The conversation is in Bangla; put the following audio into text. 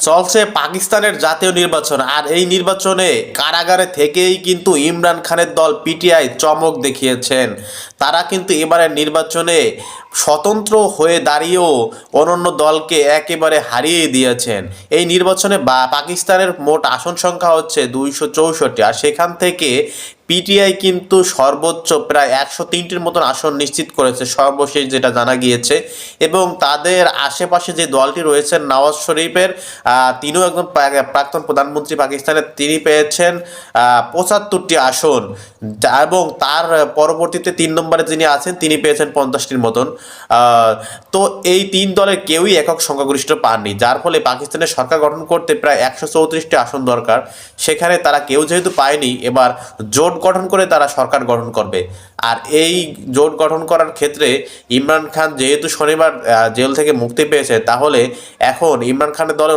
চলছে পাকিস্তানের জাতীয় নির্বাচন, আর এই নির্বাচনে কারাগারে থেকেই কিন্তু ইমরান খানের দল পিটিআই চমক দেখিয়েছেন। তারা কিন্তু এবারের নির্বাচনে স্বতন্ত্র হয়ে দাঁড়িয়েও অন্যান্য দলকে একেবারে হারিয়ে দিয়েছেন। এই নির্বাচনে পাকিস্তানের মোট আসন সংখ্যা হচ্ছে 264, আর সেখান থেকে পিটিআই কিন্তু সর্বোচ্চ প্রায় 103টির মতন আসন নিশ্চিত করেছে সর্বশেষ যেটা জানা গিয়েছে। এবং তাদের আশেপাশে যে দলটি রয়েছেন নওয়াজ শরীফের, তিনিও একজন প্রাক্তন প্রধানমন্ত্রী পাকিস্তানের, তিনি পেয়েছেন 75টি আসন। এবং তার পরবর্তীতে 3 নম্বরে যিনি আছেন তিনি পেয়েছেন 50টির মতন। তো এই তিন দলের কেউই একক সংখ্যাগরিষ্ঠ পাননি, যার ফলে পাকিস্তানের সরকার গঠন করতে প্রায় 134টি আসন দরকার। সেখানে তারা কেউ যেহেতু পায়নি, এবার জোট গঠন করে তারা সরকার গঠন করবে। আর এই জোট গঠন করার ক্ষেত্রে ইমরান খান যেহেতু শনিবার জেল থেকে মুক্তি পেয়েছে, তাহলে এখন ইমরান খানের দলের